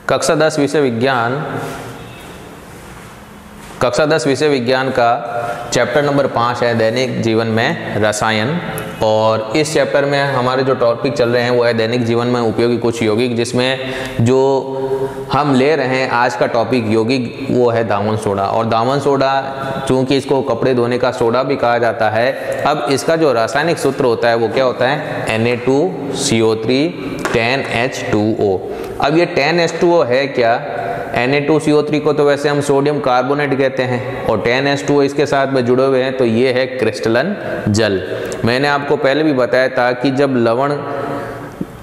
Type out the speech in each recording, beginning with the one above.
कक्षा 10 विषय विज्ञान का चैप्टर नंबर 5 है दैनिक जीवन में रसायन। और इस चैप्टर में हमारे जो टॉपिक चल रहे हैं वो है दैनिक जीवन में उपयोगी कुछ यौगिक, जिसमें जो हम ले रहे हैं आज का टॉपिक यौगिक वो है दामन सोडा। और दामन सोडा चूँकि इसको कपड़े धोने का सोडा भी कहा जाता है, अब इसका जो रासायनिक सूत्र होता है वो क्या होता है Na2CO3 10H2O। अब ये 10H2O है क्या? Na2CO3 को तो वैसे हम सोडियम कार्बोनेट कहते हैं और 10H2O इसके साथ में जुड़े हुए हैं, तो ये है क्रिस्टलन जल। मैंने आपको पहले भी बताया था कि जब लवण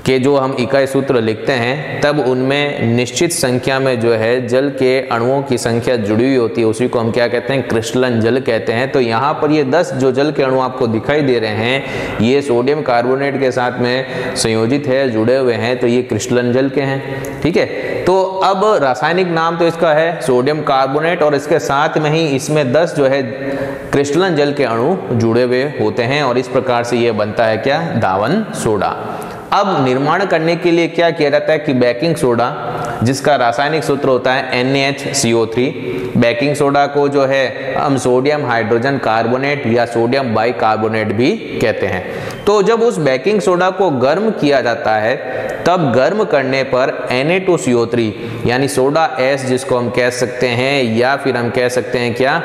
के जो हम इकाई सूत्र लिखते हैं तब उनमें निश्चित संख्या में जो है जल के अणुओं की संख्या जुड़ी हुई होती है, उसी को हम क्या कहते हैं? क्रिस्टलन जल कहते हैं। तो यहाँ पर ये 10 जो जल के अणु आपको दिखाई दे रहे हैं ये सोडियम कार्बोनेट के साथ में संयोजित है, जुड़े हुए हैं, तो ये क्रिस्टलन जल के हैं। ठीक है, तो अब रासायनिक नाम तो इसका है सोडियम कार्बोनेट और इसके साथ में ही इसमें 10 जो है क्रिस्टलन जल के अणु जुड़े हुए होते हैं और इस प्रकार से ये बनता है क्या? दावन सोडा। अब निर्माण करने के लिए क्या किया जाता है कि बेकिंग सोडा, जिसका रासायनिक सूत्र होता है NaHCO3, बेकिंग सोडा को जो है हम सोडियम हाइड्रोजन कार्बोनेट या सोडियम बाइकार्बोनेट भी कहते हैं। तो जब उस बेकिंग सोडा को गर्म किया जाता है तब गर्म करने पर Na2CO3 यानी सोडा एस जिसको हम कह सकते हैं, या फिर हम कह सकते हैं क्या?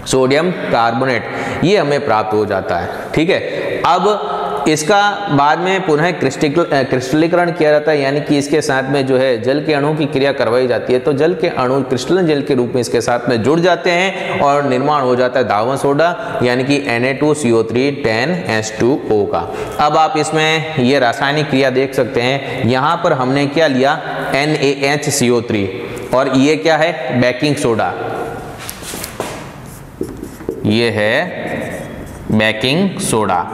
सोडियम कार्बोनेट, ये हमें प्राप्त हो जाता है। ठीक है, अब इसका बाद में पुनः क्रिस्टलीकरण किया जाता है, यानी कि इसके साथ में जो है जल के अणु की क्रिया करवाई जाती है, तो जल के अणु क्रिस्टलन जल के रूप में इसके साथ में जुड़ जाते हैं और निर्माण हो जाता है दावन सोडा यानी कि Na2CO3 10H2O का। अब आप इसमें ये रासायनिक क्रिया देख सकते हैं, यहाँ पर हमने क्या लिया? NaHCO3 और ये क्या है? बेकिंग सोडा, ये है बेकिंग सोडा।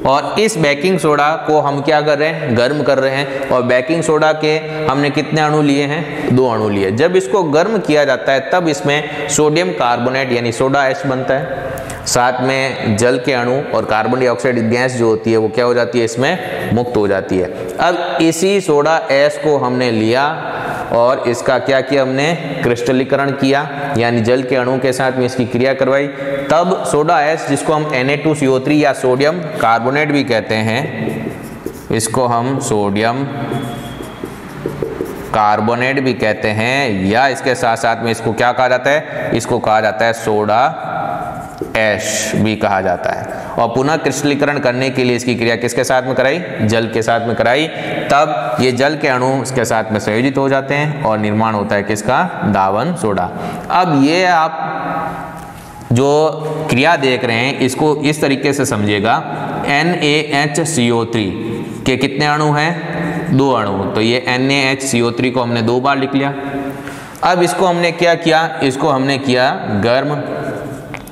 और इस बेकिंग सोडा को हम क्या कर रहे हैं? गर्म कर रहे हैं। और बेकिंग सोडा के हमने कितने अणु लिए हैं? 2 अणु लिए। जब इसको गर्म किया जाता है तब इसमें सोडियम कार्बोनेट यानी सोडा एच बनता है, साथ में जल के अणु और कार्बन डाइऑक्साइड गैस जो होती है वो क्या हो जाती है? इसमें मुक्त हो जाती है। अब इसी सोडा एस को हमने लिया और इसका क्या किया? हमने क्रिस्टलीकरण किया, यानी जल के अणु के साथ में इसकी क्रिया करवाई। तब सोडा एस जिसको हम Na2CO3 या सोडियम कार्बोनेट भी कहते हैं, इसको हम सोडियम कार्बोनेट भी कहते हैं, या इसके साथ साथ में इसको क्या कहा जाता है? इसको कहा जाता है सोडा ऐश भी कहा जाता है। और पुनः क्रिस्टलीकरण करने के लिए इसकी क्रिया किसके साथ में कराई? जल के साथ में कराई। तब ये जल के अणु इसके साथ में संयोजित हो जाते हैं और निर्माण होता है किसका? दावन सोडा। अब ये आप जो क्रिया देख रहे हैं इसको इस तरीके से समझिएगा, NaHCO3 के कितने अणु हैं? 2 अणु। तो ये NaHCO3 को हमने 2 बार लिख लिया। अब इसको हमने क्या किया? इसको हमने किया गर्म।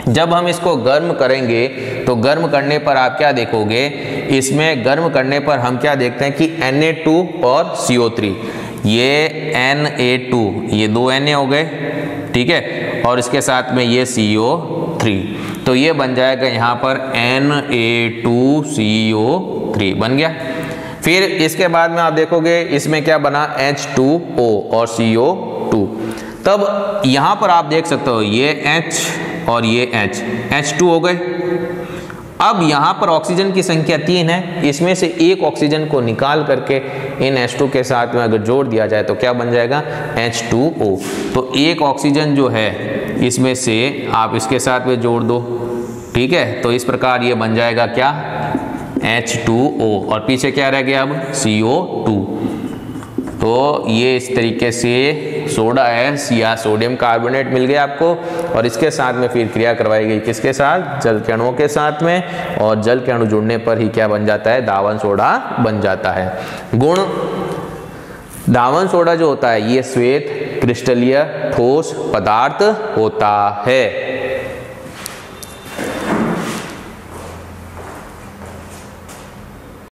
जब हम इसको गर्म करेंगे तो गर्म करने पर आप क्या देखोगे? इसमें गर्म करने पर हम क्या देखते हैं कि Na2 और CO3, ये Na2, ये 2 Na हो गए, ठीक है, और इसके साथ में ये CO3, तो ये बन जाएगा यहाँ पर Na2CO3 बन गया। फिर इसके बाद में आप देखोगे इसमें क्या बना? H2O और CO2। तब यहाँ पर आप देख सकते हो ये H और ये H2 हो गए। अब यहाँ पर ऑक्सीजन की संख्या 3 है, इसमें से एक ऑक्सीजन को निकाल करके इन H2 के साथ में अगर जोड़ दिया जाए तो क्या बन जाएगा? H2O। तो एक ऑक्सीजन जो है इसमें से आप इसके साथ में जोड़ दो, ठीक है, तो इस प्रकार ये बन जाएगा क्या? H2O और पीछे क्या रह गया? अब CO2। तो ये इस तरीके से सोडा एस या सोडियम कार्बोनेट मिल गया आपको और इसके साथ में फिर क्रिया करवाई गई किसके साथ? जल के अणुओं के साथ में, और जल के अणु जुड़ने पर ही क्या बन जाता है? दावन सोडा बन जाता है। गुण, दावन सोडा जो होता है ये श्वेत क्रिस्टलीय ठोस पदार्थ होता है।